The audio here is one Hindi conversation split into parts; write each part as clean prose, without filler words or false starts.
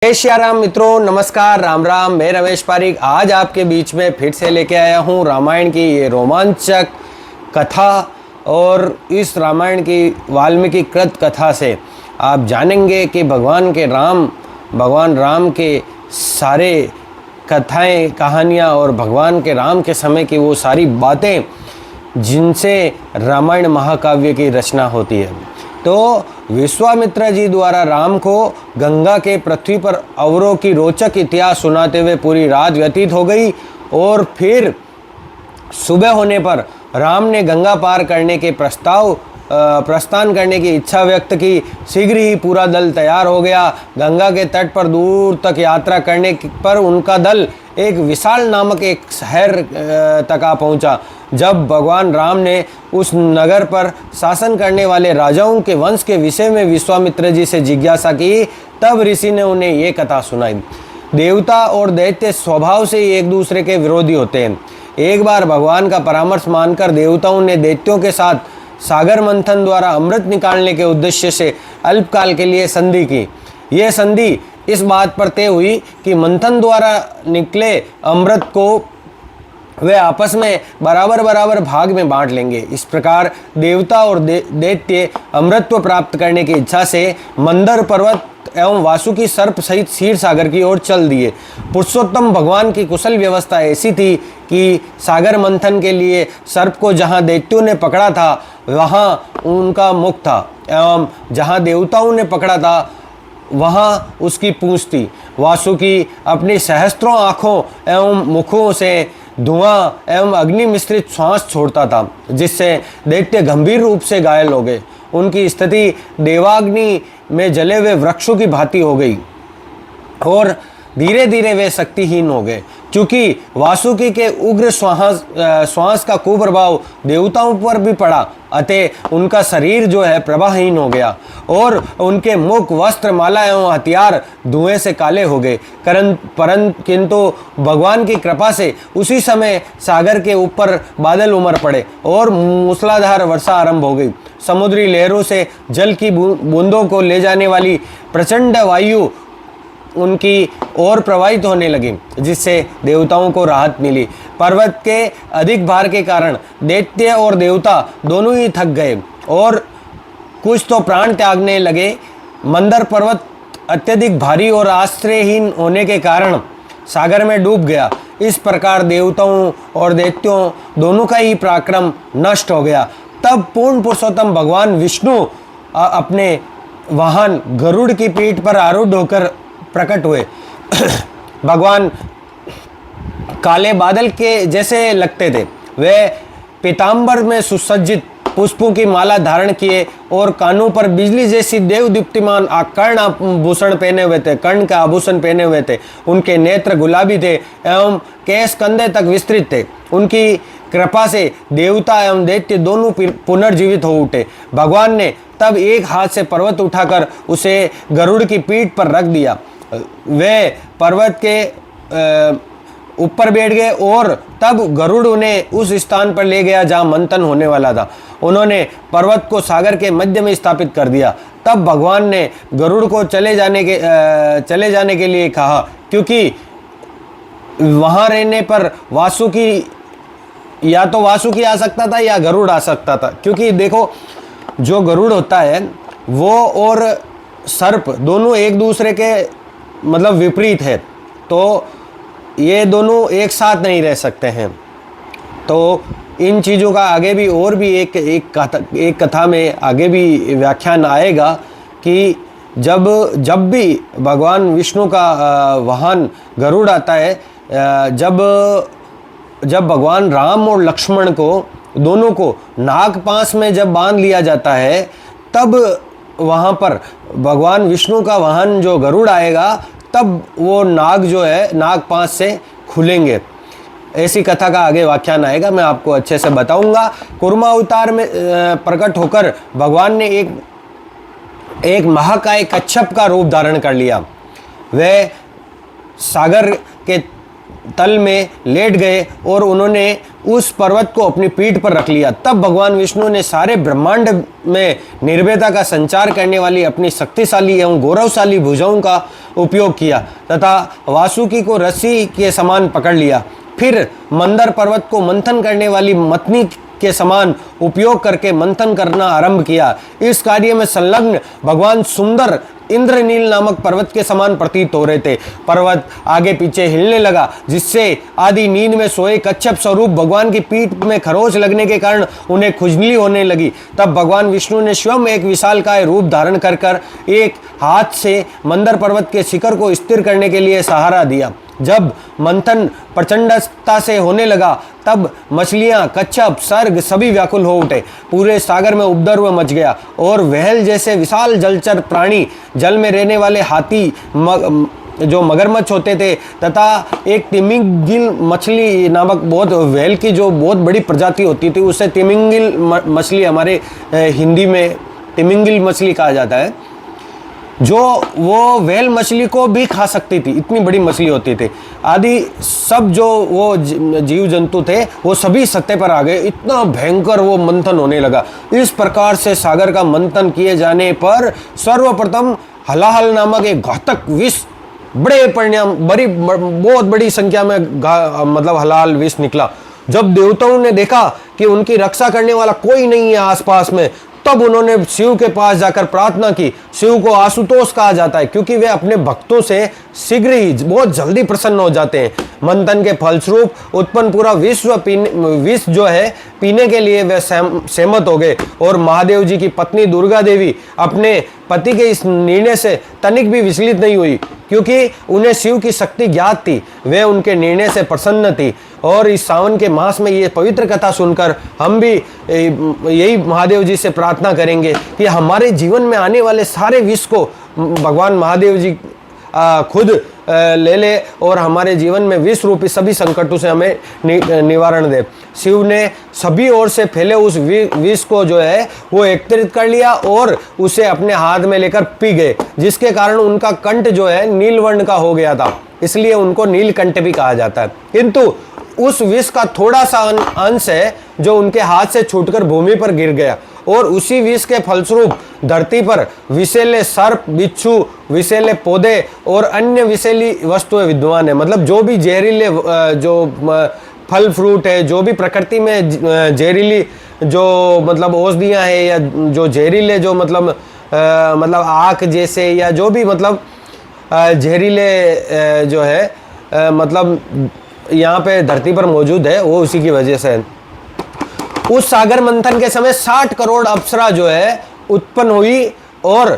जय श्री राम मित्रों, नमस्कार, राम राम। मैं रमेश पारिक आज आपके बीच में फिर से लेके आया हूँ रामायण की ये रोमांचक कथा। और इस रामायण की वाल्मीकि कृत कथा से आप जानेंगे कि भगवान राम के सारे कथाएं, कहानियाँ और भगवान के राम के समय की वो सारी बातें जिनसे रामायण महाकाव्य की रचना होती है। तो विश्वामित्र जी द्वारा राम को गंगा के पृथ्वी पर अवरों की रोचक इतिहास सुनाते हुए पूरी रात व्यतीत हो गई और फिर सुबह होने पर राम ने गंगा पार करने के प्रस्थान करने की इच्छा व्यक्त की। शीघ्र ही पूरा दल तैयार हो गया। गंगा के तट पर दूर तक यात्रा करने पर उनका दल एक विशाल नामक एक शहर तक आ पहुंचा। जब भगवान राम ने उस नगर पर शासन करने वाले राजाओं के वंश के विषय में विश्वामित्र जी से जिज्ञासा की, तब ऋषि ने उन्हें ये कथा सुनाई। देवता और दैत्य स्वभाव से ही एक दूसरे के विरोधी होते हैं। एक बार भगवान का परामर्श मानकर देवताओं ने दैत्यों के साथ सागर मंथन द्वारा अमृत निकालने के उद्देश्य से अल्पकाल के लिए संधि की। यह संधि इस बात पर तय हुई कि मंथन द्वारा निकले अमृत को वे आपस में बराबर भाग में बांट लेंगे। इस प्रकार देवता और दैत्य अमृतत्व प्राप्त करने की इच्छा से मंदर पर्वत एवं वासुकी सर्प सहित क्षीर सागर की ओर चल दिए। पुरुषोत्तम भगवान की कुशल व्यवस्था ऐसी थी कि सागर मंथन के लिए सर्प को जहाँ दैत्यों ने पकड़ा था वहाँ उनका मुख था, एवं जहाँ देवताओं ने पकड़ा था वहाँ उसकी पूंछ थी। वासुकी अपनी सहस्त्रों आँखों एवं मुखों से धुआं एवं अग्नि मिश्रित श्वास छोड़ता था, जिससे दैत्य गंभीर रूप से घायल हो गए। उनकी स्थिति देवाग्नि में जले हुए वृक्षों की भांति हो गई और धीरे धीरे वे शक्तिहीन हो गए। क्योंकि वासुकी के उग्र श्वास का कुप्रभाव देवताओं पर भी पड़ा, अतः उनका शरीर जो है प्रभाहीन हो गया और उनके मुख, वस्त्र, माला एवं हथियार धुएं से काले हो गए। किंतु भगवान की कृपा से उसी समय सागर के ऊपर बादल उमड़ पड़े और मूसलाधार वर्षा आरंभ हो गई। समुद्री लहरों से जल की बूंदों को ले जाने वाली प्रचंड वायु उनकी ओर प्रवाहित होने लगी, जिससे देवताओं को राहत मिली। पर्वत के अधिक भार के कारण दैत्य और देवता दोनों ही थक गए और कुछ तो प्राण त्यागने लगे। मंदर पर्वत अत्यधिक भारी और आश्रयहीन होने के कारण सागर में डूब गया। इस प्रकार देवताओं और दैत्यों दोनों का ही पराक्रम नष्ट हो गया। तब पूर्ण पुरुषोत्तम भगवान विष्णु अपने वाहन गरुड़ की पीठ पर आरूढ़ होकर प्रकट हुए। भगवान काले बादल के जैसे लगते थे। वे पीताम्बर में सुसज्जित पुष्पों की माला धारण किए और कानों पर बिजली जैसी देव दीप्तिमान कर्ण आभूषण पहने हुए थे। कर्ण का आभूषण पहने हुए थे। उनके नेत्र गुलाबी थे एवं केश कंधे तक विस्तृत थे। उनकी कृपा से देवता एवं दैत्य दोनों पुनर्जीवित हो उठे। भगवान ने तब एक हाथ से पर्वत उठाकर उसे गरुड़ की पीठ पर रख दिया। वे पर्वत के ऊपर बैठ गए और तब गरुड़ उन्हें उस स्थान पर ले गया जहाँ मंथन होने वाला था। उन्होंने पर्वत को सागर के मध्य में स्थापित कर दिया। तब भगवान ने गरुड़ को चले जाने के लिए कहा, क्योंकि वहाँ रहने पर या तो वासुकी आ सकता था या गरुड़ आ सकता था। क्योंकि देखो, जो गरुड़ होता है वो और सर्प दोनों एक दूसरे के मतलब विपरीत है, तो ये दोनों एक साथ नहीं रह सकते हैं। तो इन चीज़ों का आगे भी और भी एक कथा में आगे भी व्याख्यान आएगा कि जब भी भगवान विष्णु का वाहन गरुड़ आता है, जब भगवान राम और लक्ष्मण को दोनों को नागपाश में जब बांध लिया जाता है, तब वहाँ पर भगवान विष्णु का वाहन जो गरुड़ आएगा, तब वो नाग जो है नागपाश से खुलेंगे। ऐसी कथा का आगे व्याख्यान आएगा, मैं आपको अच्छे से बताऊंगा। कूर्मा अवतार में प्रकट होकर भगवान ने एक महाकाय कच्छप का रूप धारण कर लिया। वह सागर के तल में लेट गए और उन्होंने उस पर्वत को अपनी पीठ पर रख लिया। तब भगवान विष्णु ने सारे ब्रह्मांड में निर्भयता का संचार करने वाली अपनी शक्तिशाली एवं गौरवशाली भुजाओं का उपयोग किया तथा वासुकी को रस्सी के समान पकड़ लिया। फिर मंदर पर्वत को मंथन करने वाली मतनी के समान उपयोग करके मंथन करना आरंभ किया। इस कार्य में संलग्न भगवान सुंदर इंद्रनील नामक पर्वत के समान प्रतीत हो रहे थे। पर्वत आगे पीछे हिलने लगा, जिससे आदि नींद में सोए कच्छप स्वरूप भगवान की पीठ में खरोच लगने के कारण उन्हें खुजली होने लगी। तब भगवान विष्णु ने स्वयं एक विशालकाय रूप धारण कर एक हाथ से मंदर पर्वत के शिखर को स्थिर करने के लिए सहारा दिया। जब मंथन प्रचंडता से होने लगा तब मछलियां, कच्छप, सर्ग सभी व्याकुल हो उठे। पूरे सागर में उपद्रव मच गया और व्हेल जैसे विशाल जलचर प्राणी, जल में रहने वाले हाथी, जो मगरमच्छ होते थे तथा एक तिमिंगिल मछली नामक बहुत व्हेल की जो बहुत बड़ी प्रजाति होती थी, उसे तिमिंगिल मछली, हमारे हिंदी में तिमिंगिल मछली कहा जाता है, जो वो व्हेल मछली को भी खा सकती थी, इतनी बड़ी मछली होती थी। आदि सब जो वो जीव जंतु थे वो सभी सत्य पर आ गए। इतना भयंकर वो मंथन होने लगा। इस प्रकार से सागर का मंथन किए जाने पर सर्वप्रथम हलाहल नामक एक घातक विष, बड़े परिणाम, बहुत बड़ी संख्या में मतलब हलाहल विष निकला। जब देवताओं ने देखा कि उनकी रक्षा करने वाला कोई नहीं है आसपास में, तब उन्होंने शिव के पास जाकर प्रार्थना की। शिव को आशुतोष कहा जाता है क्योंकि वे अपने भक्तों से शीघ्र ही बहुत जल्दी प्रसन्न हो जाते हैं। मंथन के फलस्वरूप उत्पन्न पूरा विष जो है पीने के लिए वे सहमत हो गए और महादेव जी की पत्नी दुर्गा देवी अपने पति के इस निर्णय से तनिक भी विचलित नहीं हुई, क्योंकि उन्हें शिव की शक्ति ज्ञात थी। वे उनके निर्णय से प्रसन्न थी और इस सावन के मास में ये पवित्र कथा सुनकर हम भी यही महादेव जी से प्रार्थना करेंगे कि हमारे जीवन में आने वाले सारे विष को भगवान महादेव जी खुद ले ले और हमारे जीवन में विष रूपी सभी संकटों से हमें निवारण दे। शिव ने सभी ओर से फैले उस विष को जो है वो एकत्रित कर लिया और उसे अपने हाथ में लेकर पी गए, जिसके कारण उनका कंठ जो है नीलवर्ण का हो गया था, इसलिए उनको नीलकंठ भी कहा जाता है। किंतु उस विष का थोड़ा सा अंश है जो उनके हाथ से छूटकर भूमि पर गिर गया और उसी विष के फलस्वरूप धरती पर विषैले सर्प, बिच्छू, विषैले पौधे और अन्य विषैली वस्तुएं विद्यमान है। मतलब जो भी जहरीले जो फल फ्रूट है, जो भी प्रकृति में जहरीली जो मतलब औषधियाँ हैं या जो जहरीले जो मतलब आग जैसे या जो भी मतलब जहरीले जो है मतलब यहाँ पे धरती पर मौजूद है, वो उसी की वजह से है। उस सागर मंथन के समय 60 करोड़ अप्सरा जो है उत्पन्न हुई और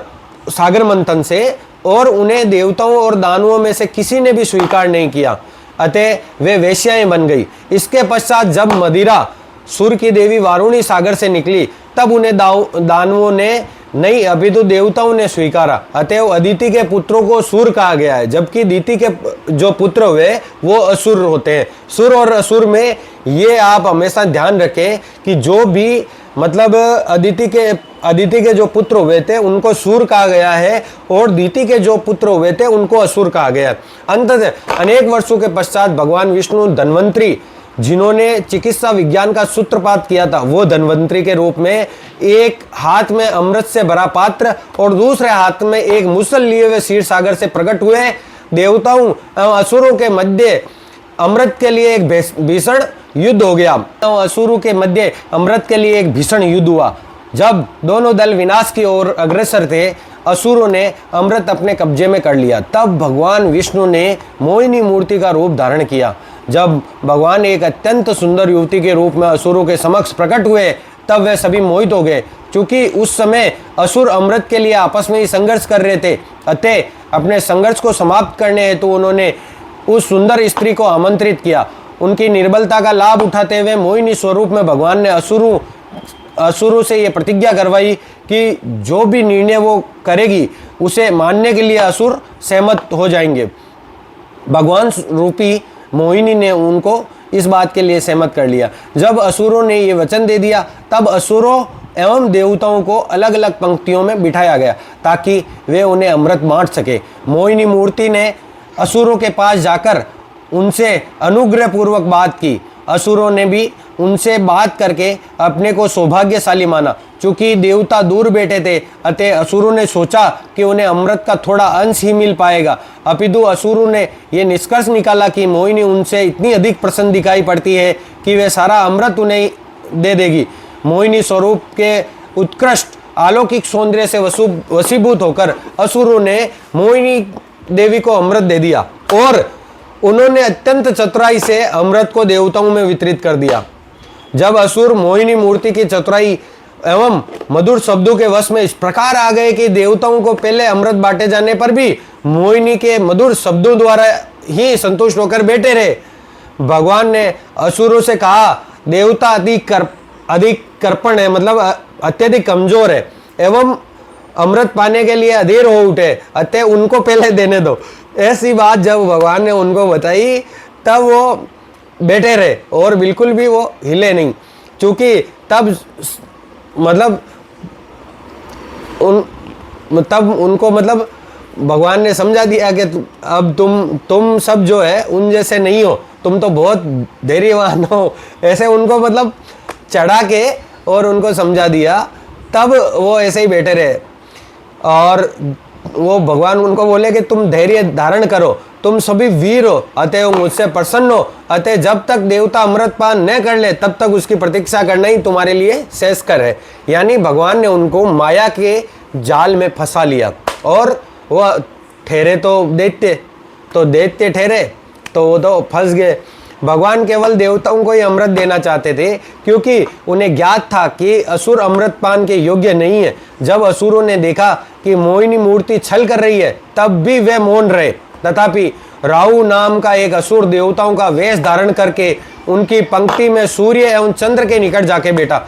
सागर मंथन से, और उन्हें देवताओं और दानवों में से किसी ने भी स्वीकार नहीं किया, अतः वे वेश्याएं बन गई। इसके पश्चात जब मदिरा सूर्य की देवी वारुणी सागर से निकली तब उन्हें दानवों ने नहीं अपितु देवताओं ने स्वीकारा, अतएव अदिति के पुत्रों को सूर कहा गया है, जबकि दिति के जो पुत्र हुए वो असुर होते हैं। सुर और असुर में ये आप हमेशा ध्यान रखें कि जो भी मतलब अदिति के जो पुत्र हुए थे उनको सूर कहा गया है और दिति के जो पुत्र हुए थे उनको असुर कहा गया है। अंततः अनेक वर्षों के पश्चात भगवान विष्णु धन्वंतरी, जिन्होंने चिकित्सा विज्ञान का सूत्रपात किया था, वो धन्वंतरी के रूप में एक हाथ में अमृत से भरा पात्र और दूसरे हाथ में एक मुसल लिए हुए क्षीर सागर से प्रकट हुए। देवताओं एवं असुरों के मध्य अमृत के लिए एक भीषण युद्ध हो गया। असुरों के मध्य अमृत के लिए एक भीषण युद्ध हुआ। जब दोनों दल विनाश की ओर अग्रसर थे, असुरों ने अमृत अपने कब्जे में कर लिया। तब भगवान विष्णु ने मोहिनी मूर्ति का रूप धारण किया। जब भगवान एक अत्यंत सुंदर युवती के रूप में असुरों के समक्ष प्रकट हुए तब वे सभी मोहित हो गए। क्योंकि उस समय असुर अमृत के लिए आपस में ही संघर्ष कर रहे थे, अतः अपने संघर्ष को समाप्त करने हेतु तो उन्होंने उस सुंदर स्त्री को आमंत्रित किया। उनकी निर्बलता का लाभ उठाते हुए मोहिनी स्वरूप में भगवान ने असुरों से ये प्रतिज्ञा करवाई कि जो भी निर्णय वो करेगी उसे मानने के लिए असुर सहमत हो जाएंगे। भगवान रूपी मोहिनी ने उनको इस बात के लिए सहमत कर लिया। जब असुरों ने ये वचन दे दिया तब असुरों एवं देवताओं को अलग अलग पंक्तियों में बिठाया गया ताकि वे उन्हें अमृत बांट सके। मोहिनी मूर्ति ने असुरों के पास जाकर उनसे अनुग्रह पूर्वक बात की। असुरों ने भी उनसे बात करके अपने को सौभाग्यशाली माना। चूंकि देवता दूर बैठे थे, अतः असुरों ने सोचा कि उन्हें अमृत का थोड़ा अंश ही मिल पाएगा। अपितु असुरों ने यह निष्कर्ष निकाला कि मोहिनी उनसे इतनी अधिक प्रसन्न दिखाई पड़ती है कि वे सारा अमृत उन्हें दे देगी। मोहिनी स्वरूप के उत्कृष्ट अलौकिक सौंदर्य से वशीभूत होकर असुरों ने मोहिनी देवी को अमृत दे दिया और उन्होंने अत्यंत चतुराई से अमृत को देवताओं में वितरित कर दिया। जब असुर मोहिनी मूर्ति की चतुराई एवं मधुर शब्दों के वश में इस प्रकार आ गए कि देवताओं को पहले अमृत बांटे जाने पर भी मोहिनी के मधुर शब्दों द्वारा ही संतुष्ट होकर बैठे रहे। भगवान ने असुरों से कहा, देवता अधिक कर्पण है, मतलब अत्यधिक कमजोर है एवं अमृत पाने के लिए अधीर हो उठे, अतः उनको पहले देने दो। ऐसी बात जब भगवान ने उनको बताई तब वो बैठे रहे और बिल्कुल भी वो हिले नहीं। क्योंकि तब मतलब उनको मतलब भगवान ने समझा दिया कि अब तुम सब जो है उन जैसे नहीं हो, तुम तो बहुत धैर्यवान हो। ऐसे उनको मतलब चढ़ा के और उनको समझा दिया, तब वो ऐसे ही बैठे रहे। और वो भगवान उनको बोले कि तुम धैर्य धारण करो, तुम सभी वीर हो, अतः मुझसे प्रसन्न हो, अतः जब तक देवता अमृत पान न कर ले तब तक उसकी प्रतीक्षा करना ही तुम्हारे लिए श्रेयस्कर है। यानी भगवान ने उनको माया के जाल में फंसा लिया और वह ठहरे तो दैत्य ठहरे तो वो तो फंस गए। भगवान केवल देवताओं को ही अमृत देना चाहते थे, क्योंकि उन्हें ज्ञात था कि असुर अमृत पान के योग्य नहीं है। जब असुरों ने देखा कि मोहिनी मूर्ति छल कर रही है तब भी वे मौन रहे। तथापि राहु नाम का एक असुर देवताओं का वेश धारण करके उनकी पंक्ति में सूर्य एवं चंद्र के निकट जाके बैठा।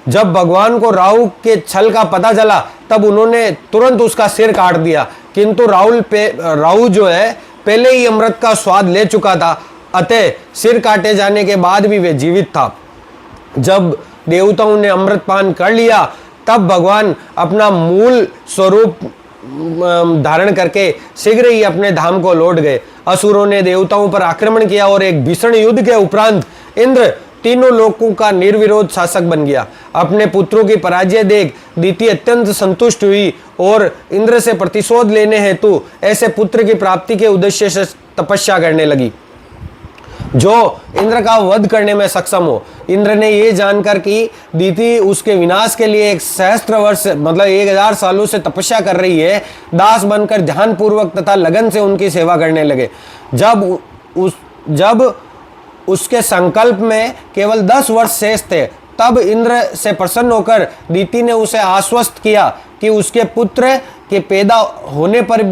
जब भगवान को राहु के छल का पता चला तब उन्होंने तुरंत उसका सिर काट दिया, किंतु राहु जो है पहले ही अमृत का स्वाद ले चुका था, अतः सिर काटे जाने के बाद भी वे जीवित था। जब देवताओं ने अमृत पान कर लिया तब भगवान अपना मूल स्वरूप धारण करके शीघ्र ही अपने धाम को लौट गए। असुरों ने देवताओं पर आक्रमण किया और एक भीषण युद्ध के उपरांत इंद्र तीनों लोकों का निर्विरोध शासक बन गया। अपने पुत्रों की पराजय देख दिति अत्यंत संतुष्ट हुई और इंद्र से प्रतिशोध लेने हेतु ऐसे पुत्र की प्राप्ति के उद्देश्य से तपस्या करने लगी जो इंद्र का वध करने में सक्षम हो। इंद्र ने ये जानकर कि दिति उसके विनाश के लिए 1,000 वर्ष मतलब 1000 सालों से तपस्या कर रही है, दास बनकर ध्यान पूर्वक तथा लगन से उनकी सेवा करने लगे। जब उसके संकल्प में केवल 10 वर्ष शेष थे तब इंद्र से प्रसन्न होकर दिति ने उसे आश्वस्त किया कि उसके पुत्र के पैदा होने पर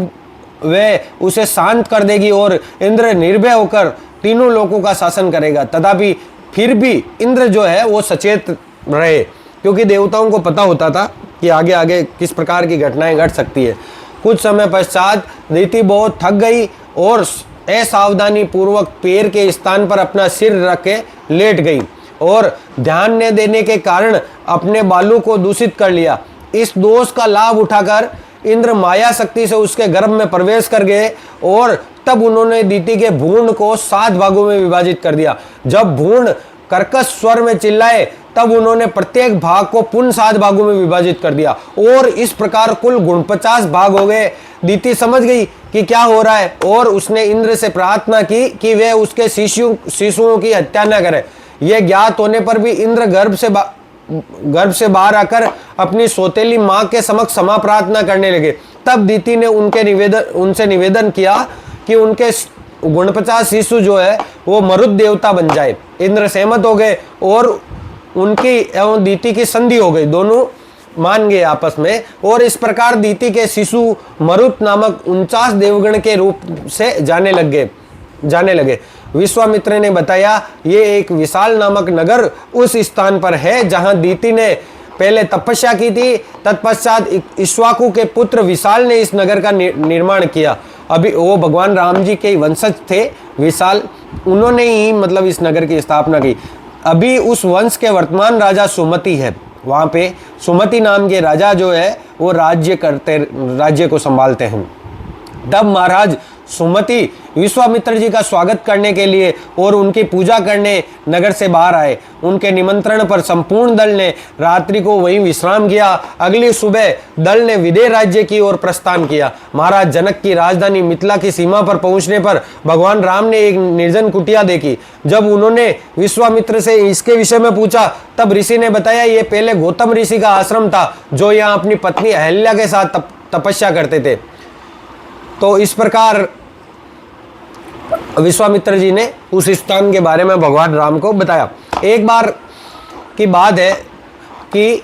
वे उसे शांत कर देगी और इंद्र निर्भय होकर तीनों लोगों का शासन करेगा। तथापि फिर भी इंद्र जो है वो सचेत रहे, क्योंकि देवताओं को पता होता था कि आगे आगे किस प्रकार की घटनाएं घट सकती है। कुछ समय पश्चात दिति बहुत थक गई और असावधानी पूर्वक पैर के स्थान पर अपना सिर रख के लेट गई और ध्यान न देने के कारण अपने बालों को दूषित कर लिया। इस दोष का लाभ उठाकर इंद्र माया शक्ति से उसके गर्भ में प्रवेश कर गए और तब उन्होंने दिति के भ्रूण को 7 भागों में विभाजित कर दिया। जब भ्रूण कर्कश स्वर में चिल्लाए तब उन्होंने प्रत्येक भाग को पुनः 7 भागों में विभाजित कर दिया और इस प्रकार कुल 49 भाग हो गए। दिति समझ गई कि क्या हो रहा है और उसने इंद्र से प्रार्थना की कि वे उसके शिशुओं की हत्या न करें। यह ज्ञात होने पर भी इंद्र गर्भ से बाहर आकर अपनी सौतेली माँ के समक्ष क्षमा प्रार्थना करने लगे। तब दिति ने उनसे निवेदन किया कि उनके 49 शिशु जो है वो मरुत देवता बन जाए। इंद्र सहमत हो गए और उनकी एवं दिति की संधि हो गई, दोनों मान गए आपस में और इस प्रकार दिति के शिशु मरुत नामक 49 देवगण के रूप से जाने लगे। विश्वामित्र ने बताया, ये एक विशाल नामक नगर उस स्थान पर है जहां दिति ने पहले तपस्या की थी। तत्पश्चात इक्ष्वाकु के पुत्र विशाल ने इस नगर का निर्माण किया। अभी वो भगवान राम जी के वंशज थे विशाल, उन्होंने ही मतलब इस नगर की स्थापना की। अभी उस वंश के वर्तमान राजा सुमति है, वहाँ पे सुमति नाम के राजा जो है वो राज्य को संभालते हैं। तब महाराज सुमति विश्वामित्र जी का स्वागत करने के लिए और उनकी पूजा करने नगर से बाहर आए। उनके निमंत्रण पर संपूर्ण दल ने रात्रि को वहीं विश्राम किया। अगली सुबह दल ने विदेह राज्य की ओर प्रस्थान किया। महाराज जनक की राजधानी मिथिला की सीमा पर पहुंचने पर भगवान राम ने एक निर्जन कुटिया देखी। जब उन्होंने विश्वामित्र से इसके विषय में पूछा तब ऋषि ने बताया ये पहले गौतम ऋषि का आश्रम था, जो यहाँ अपनी पत्नी अहल्या के साथ तपस्या करते थे। तो इस प्रकार विश्वामित्र जी ने उस स्थान के बारे में भगवान राम को बताया। एक बार की बात है कि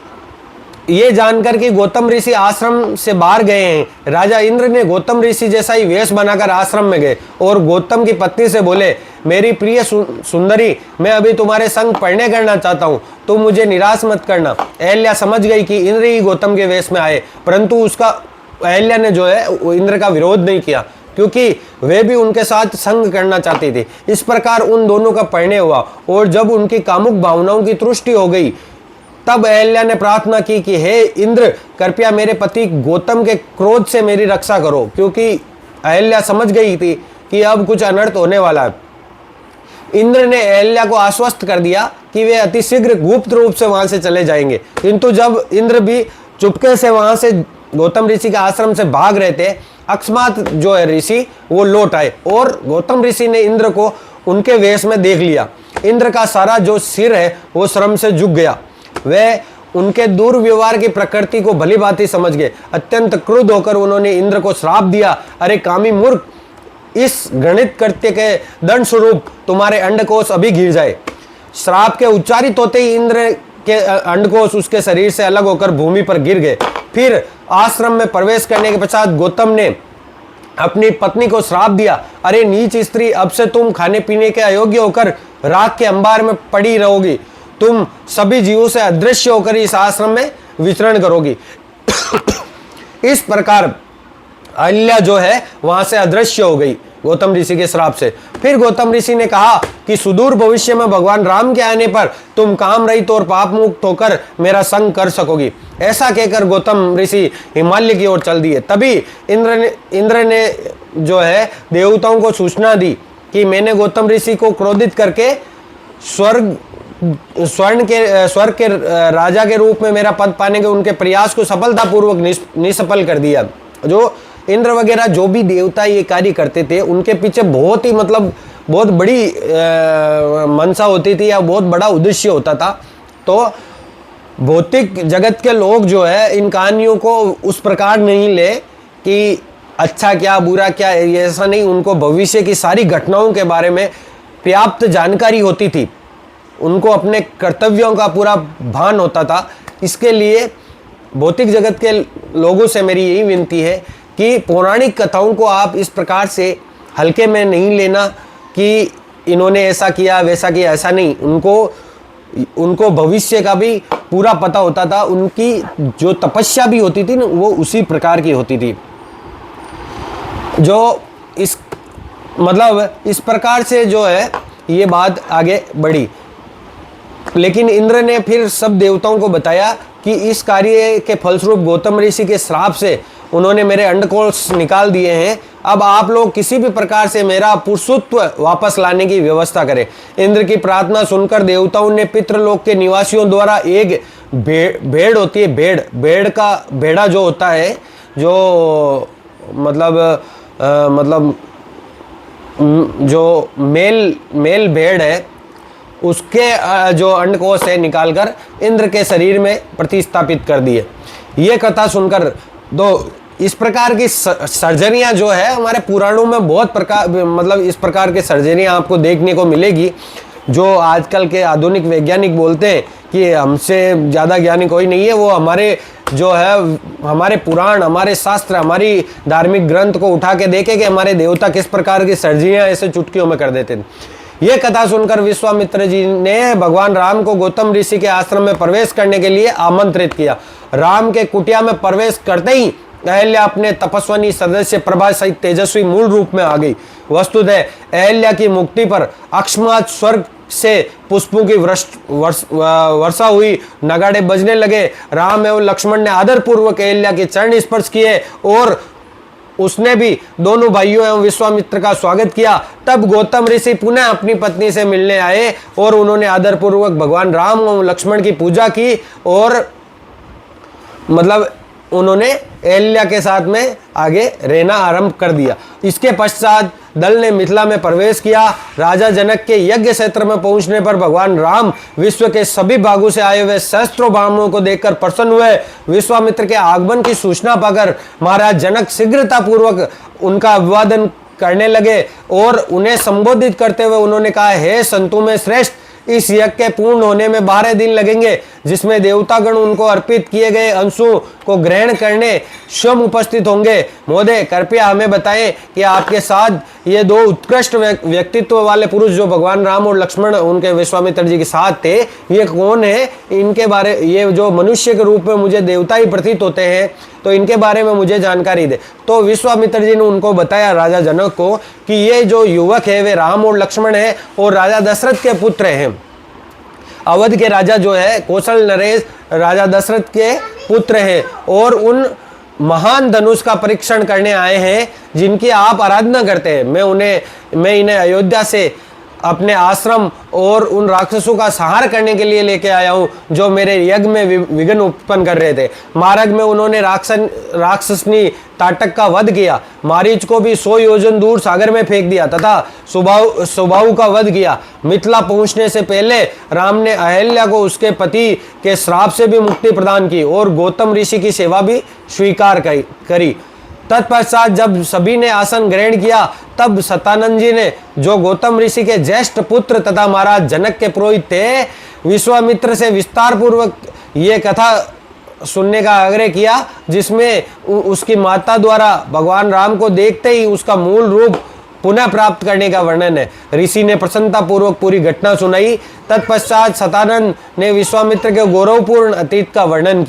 ये जानकर कि गौतम ऋषि आश्रम से बाहर गए हैं, राजा इंद्र ने गौतम ऋषि जैसा ही वेश बनाकर आश्रम में गए और गौतम की पत्नी से बोले, मेरी प्रिय सुंदरी, मैं अभी तुम्हारे संग पढ़ने करना चाहता हूँ, तुम मुझे निराश मत करना। अहल्या समझ गई कि इंद्र ही गौतम के वेश में आए, परंतु अहल्या ने जो है वो इंद्र का विरोध नहीं किया, क्योंकि वे भी उनके साथ संग करना चाहती थी। इस प्रकार उन दोनों का परिणय हुआ और जब उनकी कामुक भावनाओं की तुष्टि हो गई तब अहल्या ने प्रार्थना की कि हे इंद्र, कृपया मेरे पति गौतम के क्रोध से मेरी रक्षा करो, क्योंकि अहल्या समझ गई थी कि अब कुछ अनर्थ होने वाला है। इंद्र ने अहल्या को आश्वस्त कर दिया कि वे अतिशीघ्र गुप्त रूप से वहां से चले जाएंगे, किंतु जब इंद्र भी चुपके से वहां से गौतम ऋषि के आश्रम से भाग रहे थे, अकस्मात जो है ऋषि वो लौट आए और गौतम ऋषि ने इंद्र को उनके वेश में देख लिया। इंद्र का सारा जो सिर है वो श्रम से झुक गया। वे उनके दुर्व्यवहार की प्रकृति को भली भांति समझ गए। अत्यंत क्रुद्ध होकर उन्होंने इंद्र को श्राप दिया, अरे कामी मूर्ख, इस घृणित कृत्य के दंड स्वरूप तुम्हारे अंडकोश अभी गिर जाए। श्राप के उच्चारित होते ही इंद्र के अंडकोश उसके शरीर से अलग होकर भूमि पर गिर गए। फिर आश्रम में प्रवेश करने के पश्चात गौतम ने अपनी पत्नी को श्राप दिया, अरे नीच स्त्री, अब से तुम खाने पीने के अयोग्य होकर राख के अंबार में पड़ी रहोगी। तुम सभी जीवों से अदृश्य होकर इस आश्रम में विचरण करोगी। इस प्रकार अहल्या जो है वहां से अदृश्य हो गई गौतम ऋषि के श्राप से। फिर गौतम ऋषि ने कहा कि सुदूर भविष्य में भगवान राम के आने पर तुम काम रहित और पाप मुक्त होकर मेरा संग कर सकोगी। ऐसा कहकर गौतम ऋषि हिमालय की ओर चल दिए। तभी इंद्र ने जो है देवताओं को सूचना दी कि मैंने गौतम ऋषि को क्रोधित करके स्वर्ग के राजा के रूप में मेरा पद पाने के उनके प्रयास को सफलतापूर्वक निष्फल कर दिया। जो इंद्र वगैरह जो भी देवता ये कार्य करते थे, उनके पीछे बहुत ही बहुत बड़ी मनसा होती थी या बहुत बड़ा उद्देश्य होता था। तो भौतिक जगत के लोग जो है इन कहानियों को उस प्रकार नहीं ले कि अच्छा क्या बुरा क्या, ऐसा नहीं। उनको भविष्य की सारी घटनाओं के बारे में पर्याप्त जानकारी होती थी, उनको अपने कर्तव्यों का पूरा भान होता था। इसके लिए भौतिक जगत के लोगों से मेरी यही विनती है कि पौराणिक कथाओं को आप इस प्रकार से हल्के में नहीं लेना कि इन्होंने ऐसा किया वैसा किया, ऐसा नहीं। उनको भविष्य का भी पूरा पता होता था। उनकी जो तपस्या भी होती थी ना, वो उसी प्रकार की होती थी। जो इस प्रकार से जो है ये बात आगे बढ़ी। लेकिन इंद्र ने फिर सब देवताओं को बताया कि इस कार्य के फलस्वरूप गौतम ऋषि के श्राप से उन्होंने मेरे अंडकोश निकाल दिए हैं। अब आप लोग किसी भी प्रकार से मेरा पुरुषत्व वापस लाने की व्यवस्था करें। इंद्र की प्रार्थना सुनकर देवताओं ने पितृलोक के निवासियों द्वारा एक भेड़ होती है, भेड़ा जो होता है, जो जो मेल भेड़ है, उसके जो अंडकोश है निकालकर इंद्र के शरीर में प्रतिस्थापित कर दिए। ये कथा सुनकर इस प्रकार की सर्जरियां जो है हमारे पुराणों में बहुत प्रकार इस प्रकार के सर्जरियां आपको देखने को मिलेगी। जो आजकल के आधुनिक वैज्ञानिक बोलते हैं कि हमसे ज़्यादा ज्ञानी कोई नहीं है, वो हमारे जो है हमारे पुराण, हमारे शास्त्र, हमारी धार्मिक ग्रंथ को उठा के देखे कि हमारे देवता किस प्रकार की सर्जरियां ऐसे चुटकियों में कर देते थे। यह कथा सुनकर विश्वामित्र जी ने भगवान राम को गौतम ऋषि के आश्रम में प्रवेश करने के लिए आमंत्रित किया। राम के कुटिया में प्रवेश करते ही अहल्या अपने तपस्विनी सदस्य प्रभा सहित तेजस्वी मूल रूप में आ गई। वस्तुतः अहल्या की मुक्ति पर अकस्मात स्वर्ग से पुष्पों की वर्षा हुई, नगाड़े बजने लगे। राम एवं लक्ष्मण ने आदर पूर्वक अहल्या के चरण स्पर्श किए और उसने भी दोनों भाइयों एवं विश्वामित्र का स्वागत किया। तब गौतम ऋषि पुनः अपनी पत्नी से मिलने आए और उन्होंने आदरपूर्वक भगवान राम एवं लक्ष्मण की पूजा की और मतलब उन्होंने अहल्या के साथ में आगे रहना आरंभ कर दिया। इसके पश्चात दल ने मिथिला में प्रवेश किया। राजा जनक के यज्ञ क्षेत्र में पहुंचने पर भगवान राम विश्व के सभी भागों से आए हुए सहस्त्रों ब्राह्मणों को देखकर प्रसन्न हुए। विश्वामित्र के आगमन की सूचना पाकर महाराज जनक शीघ्रता पूर्वक उनका अभिवादन करने लगे और उन्हें संबोधित करते हुए उन्होंने कहा, हे संतों में श्रेष्ठ, इस यज्ञ के पूर्ण होने में 12 दिन लगेंगे, जिसमें देवतागण उनको अर्पित किए गए अंशों को ग्रहण करने स्वयं उपस्थित होंगे। महोदय, कृपया हमें बताएं कि आपके साथ ये दो उत्कृष्ट व्यक्तित्व वाले पुरुष जो भगवान राम और लक्ष्मण उनके विश्वामित्र जी के साथ थे, ये कौन है? इनके बारे, ये जो मनुष्य के रूप में मुझे देवता ही प्रतीत होते हैं, तो इनके बारे में मुझे जानकारी दे। तो विश्वामित्र जी ने उनको बताया राजा जनक को कि ये जो युवक है वे राम और लक्ष्मण है और राजा दशरथ के पुत्र हैं। अवध के राजा जो है कौशल नरेश राजा दशरथ के पुत्र हैं और उन महान धनुष का परीक्षण करने आए हैं जिनकी आप आराधना करते हैं। मैं इन्हें अयोध्या से अपने आश्रम और उन राक्षसों का संहार करने के लिए लेके आया हूँ जो मेरे यज्ञ में विघ्न उत्पन्न कर रहे थे। मार्ग में उन्होंने राक्षसनी ताटक का वध किया, मारीच को भी 100 योजन दूर सागर में फेंक दिया तथा सुबाहु का वध किया। मिथिला पहुंचने से पहले राम ने अहल्या को उसके पति के श्राप से भी मुक्ति प्रदान की और गौतम ऋषि की सेवा भी स्वीकार करी। तत्पश्चात जब सभी ने आसन ग्रहण किया, तब सतानंद जी ने, जो गौतम ऋषि के ज्येष्ठ पुत्र तथा महाराज जनक के पुरोहित थे, विश्वामित्र से विस्तार पूर्वक ये कथा सुनने का आग्रह किया, जिसमें उसकी माता द्वारा भगवान राम को देखते ही उसका मूल रूप पुनः प्राप्त करने का वर्णन है। ऋषि ने प्रसन्नता पूर्वक पूरी घटना सुनाई। तत्पश्चात सतानंद ने विश्वामित्र के गौरवपूर्ण अतीत का वर्णन किया।